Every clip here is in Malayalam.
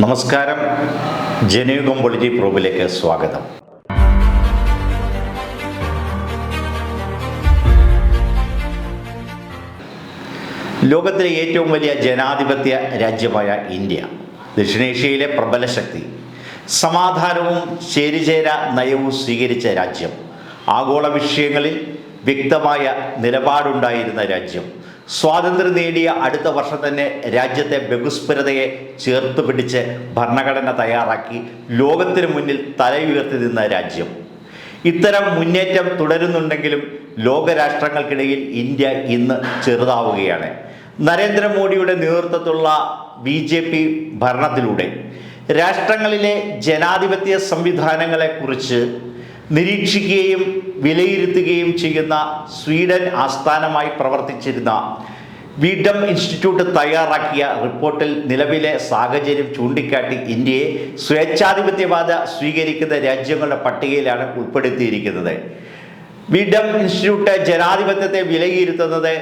നമസ്കാരം. ജനയുഗം പൊളിറ്റി പ്രോബിലേക്ക് സ്വാഗതം. ലോകത്തിലെ ഏറ്റവും വലിയ ജനാധിപത്യ രാജ്യമായ ഇന്ത്യ, ദക്ഷിണേഷ്യയിലെ പ്രബല ശക്തി, സമാധാനവും ചേരിചേര നയവും സ്വീകരിച്ച രാജ്യം, ആഗോള വിഷയങ്ങളിൽ വ്യക്തമായ നിലപാടുണ്ടായിരുന്ന രാജ്യം, സ്വാതന്ത്ര്യം നേടിയ അടുത്ത വർഷം തന്നെ രാജ്യത്തെ ബഹുസ്ഫുരതയെ ചേർത്ത് പിടിച്ച് ഭരണഘടന തയ്യാറാക്കി ലോകത്തിന് മുന്നിൽ തലയുയർത്തി നിന്ന രാജ്യം. ഇത്തരം മുന്നേറ്റം തുടരുന്നുണ്ടെങ്കിലും ലോകരാഷ്ട്രങ്ങൾക്കിടയിൽ ഇന്ത്യ ഇന്ന് ചെറുതാവുകയാണ്. നരേന്ദ്രമോദിയുടെ നേതൃത്വത്തിലുള്ള BJP ഭരണത്തിലൂടെ രാഷ്ട്രങ്ങളിലെ ജനാധിപത്യ സംവിധാനങ്ങളെക്കുറിച്ച് നിരീക്ഷിക്കുകയും വിലയിരുത്തുകയും ചെയ്യുന്ന സ്വീഡൻ ആസ്ഥാനമായി പ്രവർത്തിച്ചിരുന്ന വീഡം ഇൻസ്റ്റിറ്റ്യൂട്ട് തയ്യാറാക്കിയ റിപ്പോർട്ടിൽ നിലവിലെ സാഹചര്യം ചൂണ്ടിക്കാട്ടി ഇന്ത്യയെ സ്വേച്ഛാധിപത്യവാദ സ്വീകരിക്കുന്ന രാജ്യങ്ങളുടെ പട്ടികയിലാണ് ഉൾപ്പെടുത്തിയിരിക്കുന്നത്. വീഡം ഇൻസ്റ്റിറ്റ്യൂട്ട് ജനാധിപത്യത്തെ വിലയിരുത്തുന്നത്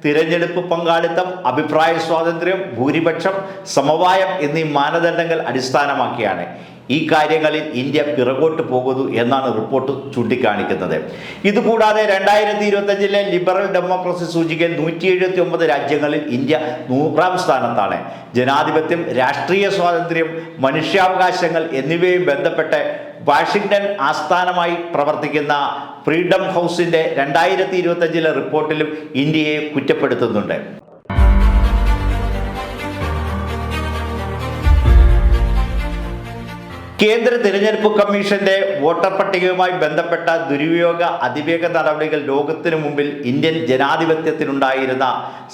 തിരഞ്ഞെടുപ്പ് പങ്കാളിത്തം, അഭിപ്രായ സ്വാതന്ത്ര്യം, ഭൂരിപക്ഷം, സമവായം എന്നീ മാനദണ്ഡങ്ങൾ അടിസ്ഥാനമാക്കിയാണ്. ഈ കാര്യങ്ങളിൽ ഇന്ത്യ പിറകോട്ട് പോകുന്നു എന്നാണ് റിപ്പോർട്ട് ചൂണ്ടിക്കാണിക്കുന്നത്. ഇതുകൂടാതെ 2025 ലിബറൽ ഡെമോക്രസി സൂചികയിൽ 179 രാജ്യങ്ങളിൽ ഇന്ത്യ 100ാം സ്ഥാനത്താണ്. ജനാധിപത്യം, രാഷ്ട്രീയ സ്വാതന്ത്ര്യം, മനുഷ്യാവകാശങ്ങൾ എന്നിവയും ബന്ധപ്പെട്ട് വാഷിംഗ്ടൺ ആസ്ഥാനമായി പ്രവർത്തിക്കുന്ന ഫ്രീഡം ഹൗസിൻ്റെ 2025 റിപ്പോർട്ടിലും ഇന്ത്യയെ കുറ്റപ്പെടുത്തുന്നുണ്ട്. കേന്ദ്ര തിരഞ്ഞെടുപ്പ് കമ്മീഷന്റെ വോട്ടർ പട്ടികയുമായി ബന്ധപ്പെട്ട ദുരുപയോഗ അതിവേഗ നടപടികൾ ലോകത്തിനു മുമ്പിൽ ഇന്ത്യൻ ജനാധിപത്യത്തിനുണ്ടായിരുന്ന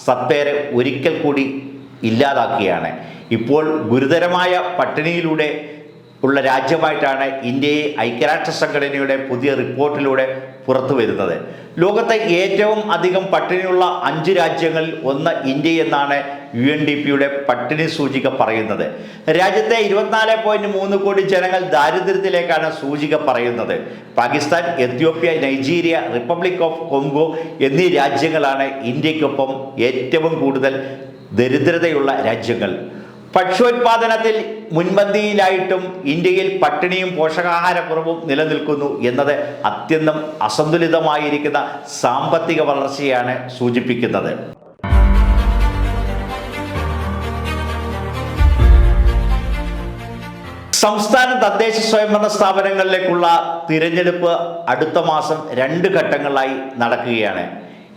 സത്തേരെ ഒരിക്കൽ കൂടി ഇല്ലാതാക്കുകയാണ്. ഇപ്പോൾ ഗുരുതരമായ പട്ടിണിയിലൂടെ ഉള്ള രാജ്യമായിട്ടാണ് ഇന്ത്യയെ ഐക്യരാഷ്ട്ര സംഘടനയുടെ പുതിയ റിപ്പോർട്ടിലൂടെ പുറത്തു വരുന്നത്. ലോകത്തെ ഏറ്റവും അധികം പട്ടിണിയുള്ള 5 രാജ്യങ്ങളിൽ ഒന്ന് ഇന്ത്യ എന്നാണ് UNDPയുടെ പട്ടിണി സൂചിക പറയുന്നത്. രാജ്യത്തെ 24.3 കോടി ജനങ്ങൾ ദാരിദ്ര്യത്തിലേക്കാണ് സൂചിക പറയുന്നത്. Pakistan, Ethiopia, Nigeria, republic of Congo എന്നീ രാജ്യങ്ങളാണ് ഇന്ത്യക്കൊപ്പം ഏറ്റവും കൂടുതൽ ദരിദ്രതയുള്ള രാജ്യങ്ങൾ. ഭക്ഷ്യോത്പാദനത്തിൽ മുൻപന്തിയിലായിട്ടും ഇന്ത്യയിൽ പട്ടിണിയും പോഷകാഹാരക്കുറവും നിലനിൽക്കുന്നു എന്നത് അത്യന്തം അസന്തുലിതമായിരിക്കുന്ന സാമ്പത്തിക വളർച്ചയാണ് സൂചിപ്പിക്കുന്നത്. സംസ്ഥാന തദ്ദേശ സ്വയംഭരണ സ്ഥാപനങ്ങളിലേക്കുള്ള തിരഞ്ഞെടുപ്പ് അടുത്ത മാസം 2 ഘട്ടങ്ങളായി നടക്കുകയാണ്.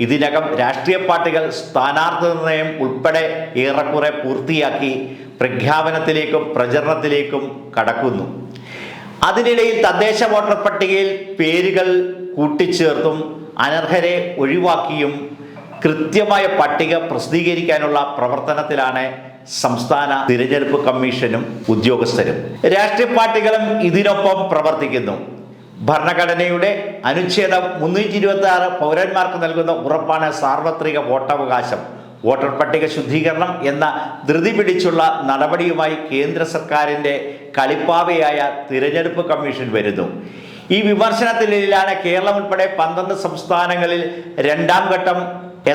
ഇതിനകം രാഷ്ട്രീയ പാർട്ടികൾ സ്ഥാനാർത്ഥി നിർണയം ഉൾപ്പെടെ ഏറെക്കുറെ പൂർത്തിയാക്കി പ്രഖ്യാപനത്തിലേക്കും പ്രചരണത്തിലേക്കും കടക്കുന്നു. അതിനിടയിൽ തദ്ദേശ വോട്ടർ പട്ടികയിൽ പേരുകൾ കൂട്ടിച്ചേർത്തും അനർഹരെ ഒഴിവാക്കിയും കൃത്യമായ പട്ടിക പ്രസിദ്ധീകരിക്കാനുള്ള പ്രവർത്തനത്തിലാണ് സംസ്ഥാന തിരഞ്ഞെടുപ്പ് കമ്മീഷനും ഉദ്യോഗസ്ഥരും. രാഷ്ട്രീയ പാർട്ടികളും ഇതിനൊപ്പം പ്രവർത്തിക്കുന്നു. ഭരണഘടനയുടെ അനുച്ഛേദം 326 പൗരന്മാർക്ക് നൽകുന്ന ഉറപ്പാണ് സാർവത്രിക വോട്ടവകാശം. വോട്ടർ പട്ടിക ശുദ്ധീകരണം എന്ന ധൃതി പിടിച്ചുള്ള നടപടിയുമായി കേന്ദ്ര സർക്കാരിൻ്റെ കളിപ്പാവയായ തിരഞ്ഞെടുപ്പ് കമ്മീഷൻ വരുന്നു. ഈ വിമർശനത്തിനിടയിലാണ് കേരളം ഉൾപ്പെടെ 12 സംസ്ഥാനങ്ങളിൽ 2ാം ഘട്ടം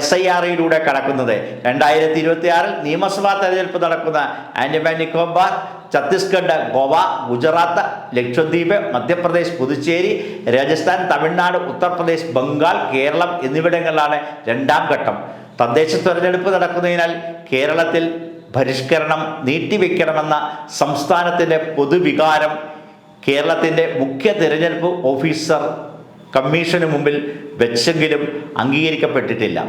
SIR-യിലൂടെ കടക്കുന്നത്. 2026 നിയമസഭാ തെരഞ്ഞെടുപ്പ് നടക്കുന്ന ആൻഡമാൻ നിക്കോബാർ, ഛത്തീസ്ഗഡ്, ഗോവ, ഗുജറാത്ത്, ലക്ഷദ്വീപ്, മധ്യപ്രദേശ്, പുതുച്ചേരി, രാജസ്ഥാൻ, തമിഴ്നാട്, ഉത്തർപ്രദേശ്, ബംഗാൾ, കേരളം എന്നിവിടങ്ങളിലാണ് 2ാം ഘട്ടം. തദ്ദേശ തെരഞ്ഞെടുപ്പ് നടക്കുന്നതിനാൽ കേരളത്തിൽ പരിഷ്കരണം നീട്ടിവെക്കണമെന്ന സംസ്ഥാനത്തിൻ്റെ പൊതുവികാരം കേരളത്തിൻ്റെ മുഖ്യ തിരഞ്ഞെടുപ്പ് ഓഫീസർ കമ്മീഷന് മുമ്പിൽ വെച്ചെങ്കിലും അംഗീകരിക്കപ്പെട്ടിട്ടില്ല.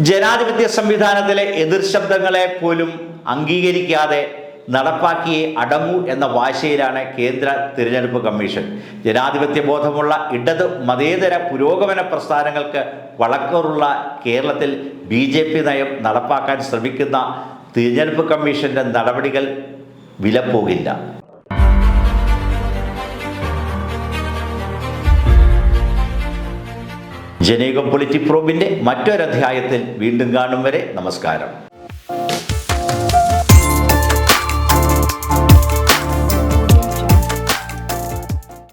ജനാധിപത്യ സംവിധാനത്തിലെ എതിർ ശബ്ദങ്ങളെ പോലും അംഗീകരിക്കാതെ നടപ്പാക്കിയേ അടങ്ങൂ എന്ന വാശിയിലാണ് കേന്ദ്ര തിരഞ്ഞെടുപ്പ് കമ്മീഷൻ. ജനാധിപത്യ ബോധമുള്ള ഇടത് മതേതര പുരോഗമന പ്രസ്ഥാനങ്ങൾക്ക് വളക്കൂറുള്ള കേരളത്തിൽ BJP നയം നടപ്പാക്കാൻ ശ്രമിക്കുന്ന തിരഞ്ഞെടുപ്പ് കമ്മീഷന്റെ നടപടികൾ വിലപ്പോകില്ല. ജനയുഗം പൊളിറ്റി പ്രോബിൻ്റെ മറ്റൊരധ്യായത്തിൽ വീണ്ടും കാണും വരെ നമസ്കാരം.